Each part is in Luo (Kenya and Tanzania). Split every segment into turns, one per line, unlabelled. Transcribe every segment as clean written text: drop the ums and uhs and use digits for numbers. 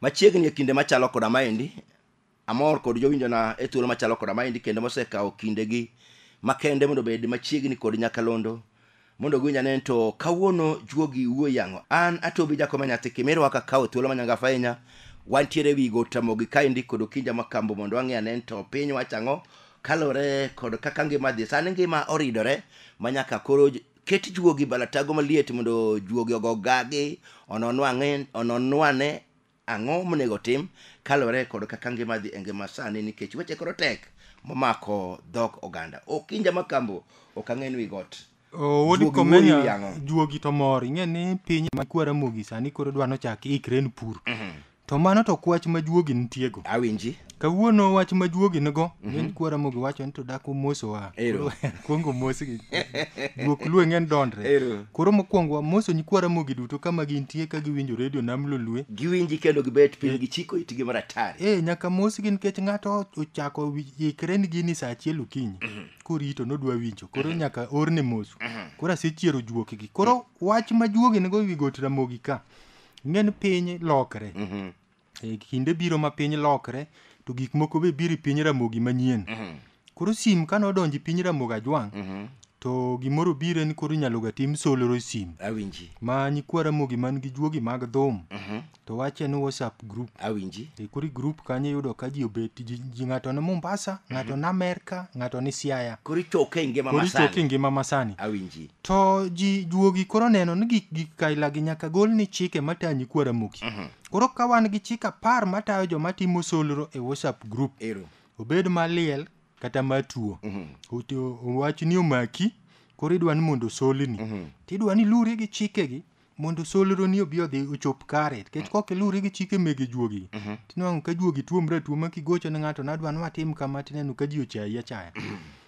Machiegni e kinde machalo koda maendi, amor kod jowinjona e thuolo machalo koda maendi kendo mosekawo kindegi makende mondo bed machiegni kod nyakalondo mondo giwinj ane to kawuono juogi wuoyi yang'o. An Atobi Jakome Nyathi Kimirwa kakawo thuolo manyangafu ahinya, wantiere wi got Ramogi kaendi kod Okinja Makambo mondo wang'e ane to piny wacho ang'o kalore kod kaka ngima dhi. Sani ngima oridore manyaka koro ket juogi balatago maliet mondo juogi ogo gagi ononwane ang'o monego tim kalore kod kaka ngima dhi e ngima sani nikech weche koro tek momako dhok oganda. Okinja Makambo ok ang'e ni wi got
wodi komenya juogi to mor ing'e ni piny makwa Ramogi sani koro dwano chak ikre ni pur. To mano to kwach ma juogi nitiego.
Awinji.
Kawuono wach ma juogi nigo, ng'eny kwa Ramogi wacho ni to dako moso wa. Kuongo mosi juok luwe ng'en dondre. Koro mokwongo moso nyikwa Ramogi duto kama gintie ka giwinjo redio Nam Lolwe.
Giwinji kendo gibet piny gichiko itgi maratari.
Nyaka mosgi nikech ng'ato ochako ikre ni gini sa 1 okinyi. Korito nodwa winjo. Koro nyaka orne moso. Koro asechiero juokgi. Koro wach ma juogi nigo wi got Ramogi ka. Ng'en piny lokre. Kinde biro ma piny lokre to gik moko be biro piny Ramogi manyien. Koro sim kano donji piny Ramogi Ajwang' to gimoro biro ni koro nyalo ga tim soloro sim.
Awinji.
Ma nyikwa Ramogi man gi juogi mag dhum. To wache ni WhatsApp group.
Awinji.
Kuri group kanyo yudo ka ji obet ji ng'ato ni Mombasa, ng'ato ni Amerika, ng'ato ni Siaya.
Kuri choke ngima masani.
Awinji. To ji juogi koro neno ni gik kaila gi nyaka gol ni chike matayo nyikwa Ramogi. Koro ka wan gi chike 10 matayo joma timo solro e WhatsApp group. Obed maliel kata matuo. Owach ni omaki koro idwa ni mondo solni. Tidwa ni luri gi chikegi mondo solro ni obi odhi ochop kare. Kech kok luri gi chike mege juogi. Tinwang'o ka juogi tuomre tuoma kigocho ne ng'ato nadwa ni watim kama tineno ka ji ochayi achaya.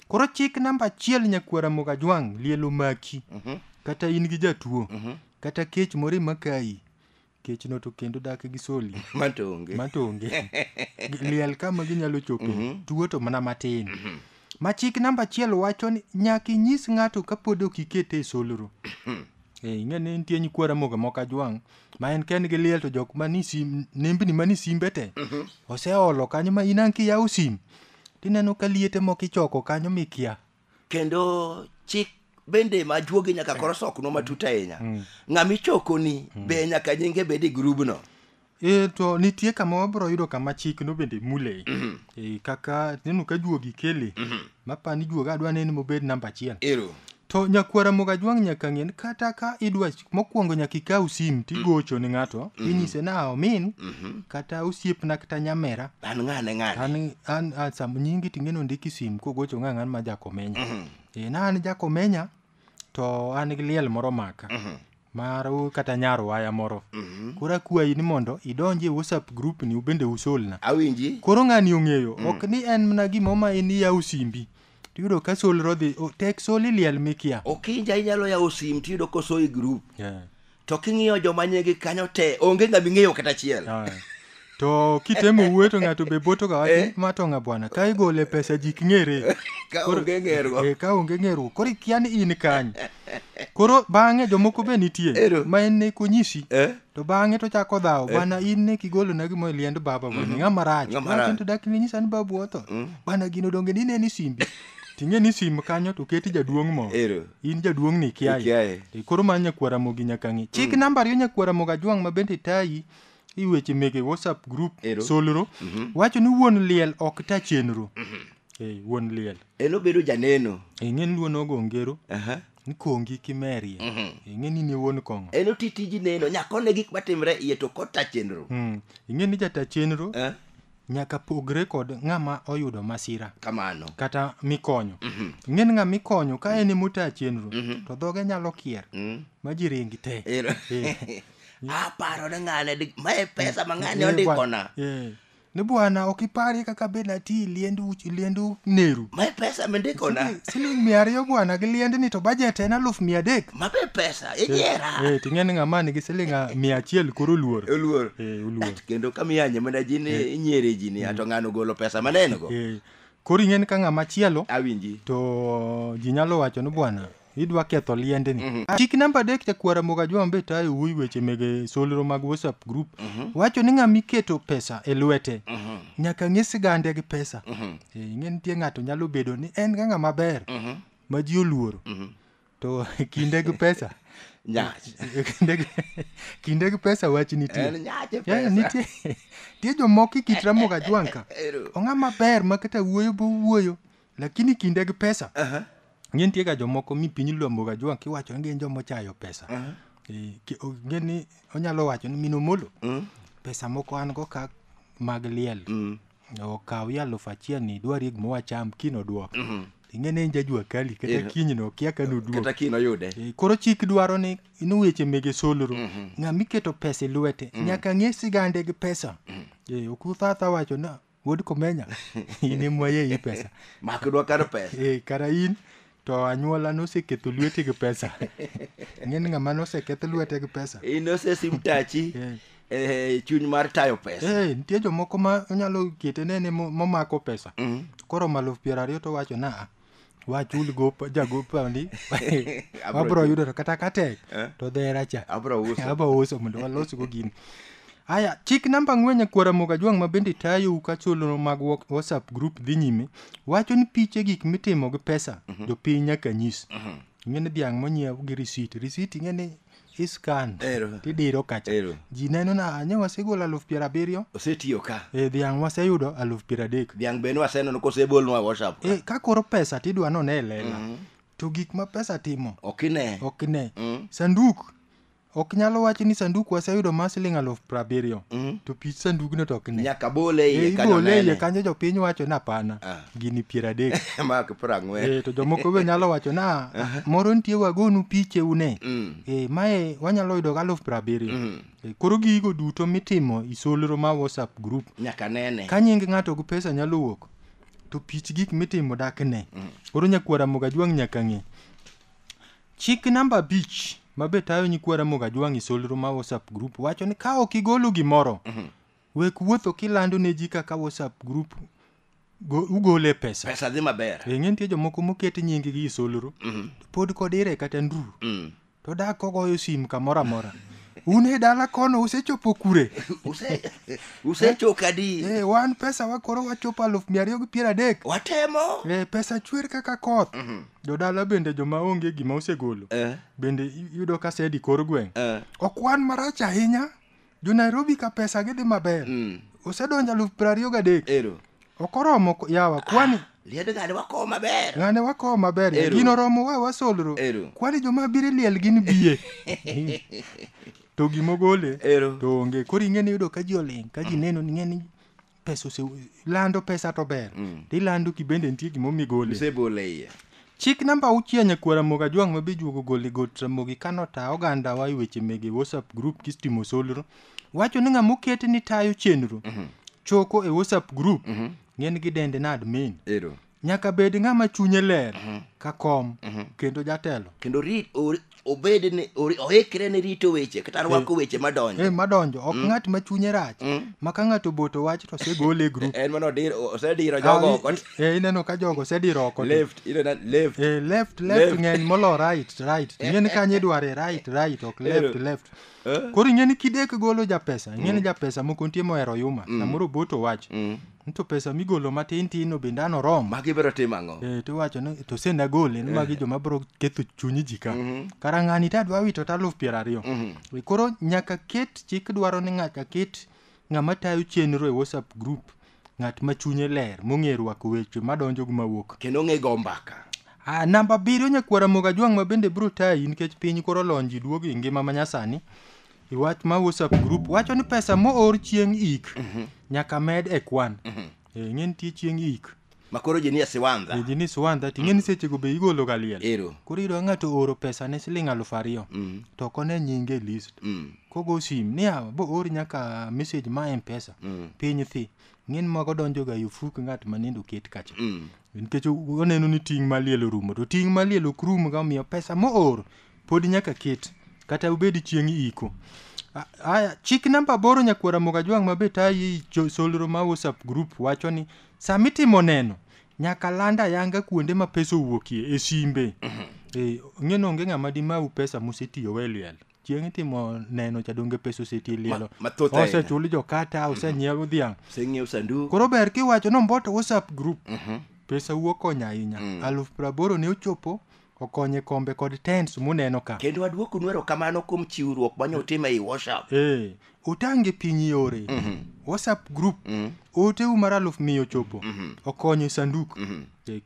Koro chik namba 1 nyakwa Ramogi Ajwang' liel omaki. Kata in gi jatuo. Kata kech moro makayi. Kech no to kendo dak gi soli. Matonge. Liel kama ginyalo chope. Tuo to mana matin. Ma chik namba 1 wacho ni nyaka inyis ng'ato kapod ok ikete e solro. Ing'e ni nitie nyikwa Ramogi moko Ajwang' ma en ken gi liel to jok mani sim nembni mani simbe te. Oseolo kanyo ma inang' kiyawo sim. Tineno ka liete moko ichoko kanyo mikia.
Kendo chik bende ma juogi nyaka koro sokno matut ahinya. Ng'ami chokoni be nyaka nyinge bede grubno.
To nitie kama wabro yudo kama chik no bende mule. Kaka neno ka juogi kele. Mapani juoga adwa neno mobed namba 1. To nyakwa Ramogi Ajwang' nyaka ng'en kata ka idwa mokwongo nyaka ikaw sim tigocho ni ng'ato inyise na omin kata osiepna kata nyamera.
An ng'ane.
An sam nyingi ting'eno ndiki sim kogocho ng'an ma Jakomenya. Na an Jakomenya to an gi liel moro maka. Maro kata nyaro waya moro. Koro akwayi ni mondo idonji e WhatsApp group ni ubende usolna.
Awinji.
Koro ng'ani ong'eyo ok ni en mana gimo ma in yawo simbi. Tiyudo ka solro dhi tek soli liel mikia.
Okinja inyalo yawo sim tiyudo koso i group. To king'iyo joma nyegi kanyo te onge ng'ama ing'eyo kata achiel.
To kitemo wuoto ng'ato be boto ga wacho matonga bwana ka igole pesa jik ng'ere.
Ka onge ng'ergo.
Ka onge ng'ergo. Koro ikia ni in kany. Koro bang'e jomoko be nitie ma en ne konyisi. To bang'e to chako dhawo bwana in ne kigolo na gimo liend baba bwana ng'ama rach. Ng'ama to dak ni nyisa ni babu otho. Bwana gino donge ni ne ni simbi. Ting'e ni sim kanyo to keti jaduong' mo. In jaduong' ni kiaye. Koro man nyakwa Ramogi nyaka ng'i. Chik namba 2 nyakwa Ramogi Ajwang' ma bende tayi iweche mege WhatsApp group solro. Wacho ni wuon liel ok ta chenro. Wuon liel.
Eno bedo janeno.
Ng'en luon ogo ngero. Ni kongi kimerie. Ing'e ni ne wuon kong'o.
Eno titiji neno nyakone gik matimre iye to kota chenro.
Ing'e ni jata chenro. Nyaka pogre kod ng'ama oyudo masira.
Kamano.
Kata mikonyo. Ng'en ng'ama ikonyo ka en mota chenro to dhoge nyalo kier. Ma ji ringi te.
Paro na ng'ane mae pesa ma ng'ane ondikona.
Ni bwana okipari kaka benati liendu neru.
Mae pesa mendikona.
Siling 200 bwana gi liend ni to budget en 300,000.
Mabe pesa inyera.
Ting'en ng'ama ni gi siling 100 koro luor.
Oluor. Kendo kamiyanye mana jini inyere jini ato ng'ano golo pesa maneno go.
Koro ing'en ka ng'ama chielo.
Awinji.
To ji nyalo wacho ni bwana idwa ketho liendni. Chik namba 3 Nyakwar Mugajwang be tayo wuoyi weche mege solro mag WhatsApp group. Wacho ni ng'ama iketo pesa e lwete nyaka ng'e sigande gi pesa. Ing'e nitie ng'ato nyalo bedo ni en ga ng'ama ber ma ji oluoro. To kinde gi pesa kinde gi pesa wach nitie. Nitie jomoko kit Mugajwang ka ong'ama ber ma kata wuoyo bo wuoyo lakini kinde gi pesa. Ng'e nitie ga jomoko mi piny luo Mugajwang kiwacho ni gin joma chayo pesa. Ng'e ni onyalo wacho ni mino molo pesa moko an go ka mag liel. Okaw 1,000 ni dwari gimo wacham kino duok. Ing'e ni jajua kali kata kiny no kia kano duok.
Kata kino yude.
Koro chik dwaro ni inu weche mege solro. Ng'ama iketo pesa e lwete nyaka ng'e sigande gi pesa. Okuthata wacho na wuod komenya ine mwaye i pesa.
Makdwa kar pesa.
Kara in to anyuola noseketho lwete gi pesa. Ng'e ni ng'ama noseketho lwete gi pesa.
Inosesim tachi. Chuny mar tayo pesa.
Nitie jomoko ma onyalo kete nene momako pesa. Koro 20,000 to wacho na wachul gopa jagopa ni wabro yudo kata katek to dhera cha abro uso mondo walos go gini. Aya, chik namba 4 Nyakwar Mugajwang ma bende tayo ka solro mag WhatsApp group dhi nyime wacho ni piche gik mitimo gi pesa jopiny nyaka nyis. Ing'e ni dhiang' monyiew gi receipt ing'e ni iskan tidiro kacha. Ji neno na anya wasegolo 70,000
osetiyo ka.
Dhiang' waseyudo 30,000.
Dhiang' bende wasenono kosebolnwa WhatsApp.
Ka koro pesa tidwa no ne lela. To gik ma pesa timo okine. Sanduk ok nyalo wacho ni sanduk waseyudo siling 70,000. To pich sandugno to okine.
Nyaka bole iye kanyo.
Bole iye kanyo jopiny wacho na pana. Gini 30.
Mak 40.
To jomoko be nyalo wacho na moro nitie wagonu piche une. Mae wanyalo yudo 70,000. Koro gigo duto mitimo isolro ma WhatsApp group
nyaka nene.
Ka nying ng'ato gi pesa nyalo wuok to pich gik mitimo dakne. Koro Nyakwar Mugajwang nyaka ng'e. Chik namba 5 mabe tayo Nyakwar Mugajwang isolro ma WhatsApp group wacho ni ka ok igolo gimoro wek wuotho kilando ne ji kaka WhatsApp group ugole pesa.
Pesa dhi maber.
Ng'e nitie jomoko moket nying gi isolro pod kodire kata nduru. To dak kogoyo sim kamoro amora. Une dala kono usechopo kure.
Usechoka di.
Wan pesa wa koro wachopo 230.
Watemo.
Pesa chwer kaka koth. Jodala bende joma onge gima usegolo. Bende yudo ka sedi kor gweng'. Okwan marach ahinya. Jo Nairobi ka pesa gi dhi maber. Usedonja 23,000. Okoromo yawa kwani.
Liede ng'ane wako maber.
Ng'ane wako maber. Gino romo wa wasolro. Kwani joma bire liel gin biye. To gimogole to onge. Koro ing'e ni yudo ka ji oling ka ji neno ng'e ni pesa lando pesa to ber. Tilando kibende nitie gimomigole.
Usebole iye.
Chik namba 6 Nyakwar Mugajwang ma be juogo gole got Ramogi kano ta oganda wa weche mege WhatsApp group kistimo solro. Wacho ni ng'ama oket ni tayo chenro choko e WhatsApp group ng'en gi dende na admin. Nyaka bed ng'ama chunye ler ka kom kendo jatelo.
Kendo obed ni oikre ne rito weche kata rwako weche madonjo.
Madonjo ok ng'at ma chunye rach. Ma ka ng'ato boto wach to segole group.
En mano osediro jogo oko.
Ineno ka jogo sediro oko.
Left.
Left ng'eny molo right. Ng'en kanye dware right ok left. Koro ng'en kidek golo japesa. Ng'en japesa moko nitie mohero yuma. Samoro boto wach. To pesa migolo matin no bende ano rom.
Magi biro timo ang'o?
To wacho ni to senda gole ni magi joma biro ketho chuny ji ka. Kara ng'ani ta dwa wito 20,000. Koro nyaka ket chik dwaro ni nyaka ket ng'ama tayo chenro e WhatsApp group ng'at ma chunye ler mong'e rwako weche madonjo gi mawuok.
Kendo ng'e go mbaka.
Namba 7 Nyakwar Mugajwang ma bende biro tayi nikech piny koro lonji duogo e ngima manyasani. Iwach ma WhatsApp group wacho ni pesa moor chieng' ik nyaka med e kwan. Ng'en tie chieng' ik
makoro ji ni siwandha.
Ji ni siwandha ting'en seche go be igolo ga liel. Koro iro ng'ato oro pesa ne siling 2,000 to kone nyinge list. Kogo sim ni bo or nyaka message ma M-Pesa piny thi. Ng'en mago donjo ga yufuk ng'at manindo ket kacha. Nikech oneno ni ting' maliel orumo to ting' maliel ok rum ga miyo pesa moor pod nyaka ket kata ubedi chieng' iko. Aya, chik namba 8 Nyakwar Mugajwang ma be tayi solro ma WhatsApp group wacho ni samitimo neno nyaka landa yanga kuonde ma pesa owuokie e simbe. ng'eno onge ng'ama di mau pesa musetiyo we liel. Chieng' itimo neno cha donge pesa oseti lielo. Osechuli jokata, osenyiew dhiang'.
Oseng'iew sanduku.
Koro ber kiwacho nomboto WhatsApp group. Pesa wuok konya ahinya. 80,000 ne ochopo. Okonye kombe kod tents muneno ka.
Kendo waduoko nwero kamano kuom chiwruok banyo time ei WhatsApp.
Utange piny yore. WhatsApp group. Ote umar 100,000 ochopo. Okonye sanduk.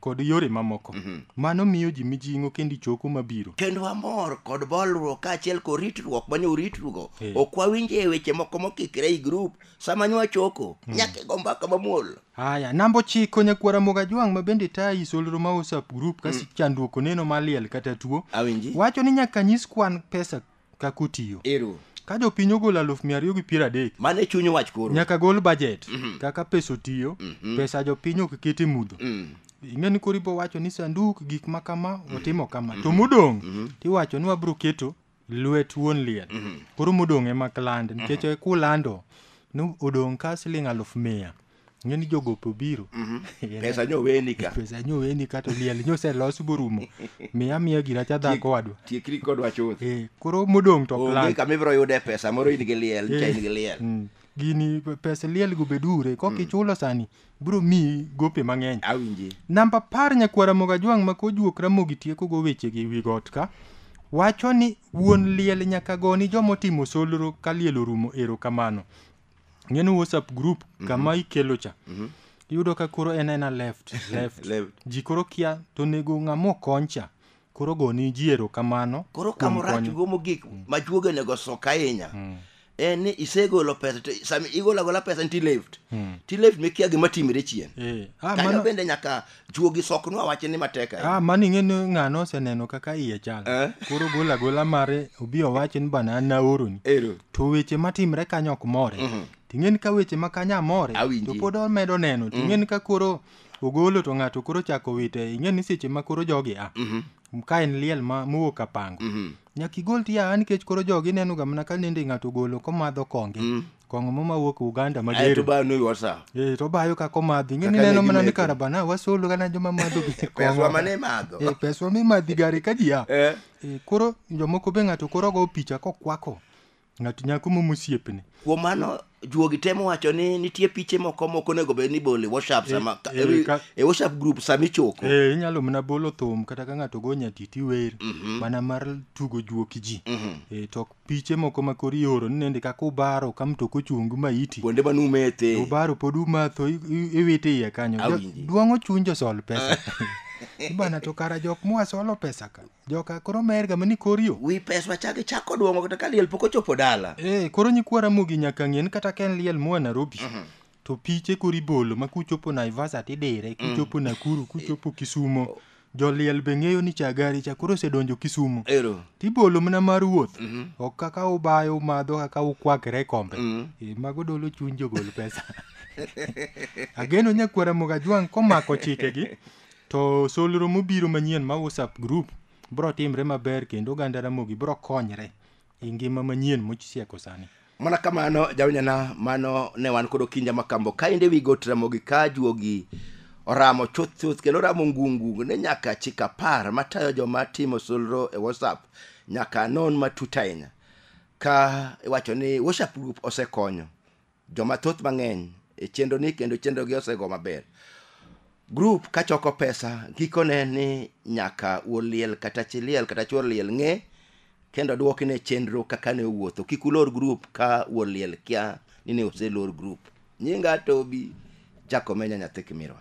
Kod yore mamoko. Mano miyo ji mijing'o kendi choko mabiro.
Kendo amor kod bolruok kaachiel kod ritruok banyo ritrugo. Ok wawinje weche moko mokikre ei group sama nywa choko. Nyaka go mbaka mamuol.
Haya, nambo chiko nyakwara moga juang' ma bende tai solro ma WhatsApp group kasi chandruok neno maliel kata tuo.
Awinji.
Wacho ni nyaka nyis kwan pesa kakutiyo. Ka jopiny ogolo 230.
Mane chunyo wach koro.
Nyaka gol budget. Kaka pesa otiyo, pesa jopiny ok kete mudho. Ing'eni koro ibo wacho ni sanduk gik makama otimo kama. To modong' tiwacho ni wabro keto lwet wuon liel. Koro modong' ema kland nikech kulando no odong' ka siling 100,000. Ng'eni jogopo biro.
Pesa nyoweni ka.
Pesa nyoweni ka to liel nyose los borumo. Miya gira cha dhako wadwa.
Tiekri kodwa chuth.
Koro modong' to plan.
Onge kama ibiro yude pesa moro in gi liel, chain gi liel.
Gini pesa liel go bedure kokichulo sani bro mi gope mang'eny.
Awinji.
Namba par nyakwara moga juang' ma kojuok ramogi tieko go weche gi wi got ka. Wacho ni wuon liel nyaka goni jomotimo solro ka liel orumo erokamano. Ng'eno WhatsApp group kama ikelo cha. Yudo ka koro en left. Ji koro kia to nego ng'amo koncha. Koro goni ji erokamano.
Koro kamorach go mogik majuoge nego soka ahinya. Ni isegolo pesa to sami igolo pesa nti left. Ti left mekia gima timire chien. Kanyo bende nyaka juogi soknwa wache ni mateka.
Mani ng'eno ng'ano oseneno kaka iye chal. Koro gola mare obi owache ni bana an naoroni. To weche matimre kanyo ok more. Ting'eni ka weche makanya more to pod omedo neno. Ting'eni ka koro ogolo to ng'ato koro chako wite. Ing'eni seche ma koro jogi ka en liel ma muok apango. Nyaki gol tiya nikech koro jogi neno ga mana ka nende ng'ato golo komadho konge. Kongo mo mawuok Uganda magere.
To ba no WhatsApp.
To bayo ka komadhi. Ng'eni neno mana ni karabana wasolo kana joma madho
kongo. Pesa mane madho.
Pesa mi madhi gari ka dia. Koro jomoko be ng'ato koro go picha kokwako. Ng'ato nyako mo musiepne.
Kuom mano juogi temo wacho ni nitie piche moko nego be ni bole WhatsApp sama WhatsApp group sami choko.
Inyalo mana bolo thum kata ka ng'ato go nyatiti wer mana mar tugo juoki ji. To piche moko ma kori oro nende ka kubaro kam to kochungu maiti.
Kuonde manumete.
Ubaro podu matho iwite iye kanyo. Duong'o chunjo sol pesa. Bana to kara jok mwa solo pesa ka. Joka koro merga mani korio.
Wi pesa chako duongo kata ka liel poko chopo dala.
Koro nyikwara mogi nyaka ng'en kata ken liel mwa Nairobi. To piche kori bolo ma kuchopo Naivasha tidire, kuchopo Nakuru, kuchopo Kisumo. Joliel be ng'eyo ni chagari cha koro sedonjo Kisumo. Tibolo mana mar wuoth. Ok kaka ubayo madho kaka ukwakre kombe. Mago dolo chuny jogol pesa. Ageno nyakwara moga juang' komako chikegi. To solro mobiro manyien ma WhatsApp group bro timre maber kendo oganda Ramogi bro konyre e ngima manyien mochisieko sani.
Mana kamano jawnyana mano ne wan kod Okinja Makambo kainde wi got Ramogi ka juogi oramo chuth kendo ramo ngungu ne nyaka chika par matayo joma timo solro e WhatsApp nyaka non matut ahinya. Ka iwacho ni WhatsApp group osekonyo joma thoth mang'eny e chenro ni kendo chenro gi osego maber. Group kachoko pesa gikone ni nyaka uliel kata chiliel kata chuor liel ng'e kendo duoki ne chenro kaka ne wuotho. Kik ulor group ka uliel kia ni ne oselor group. Nyinga Tobi Jakomenya nyathi Kimirwa.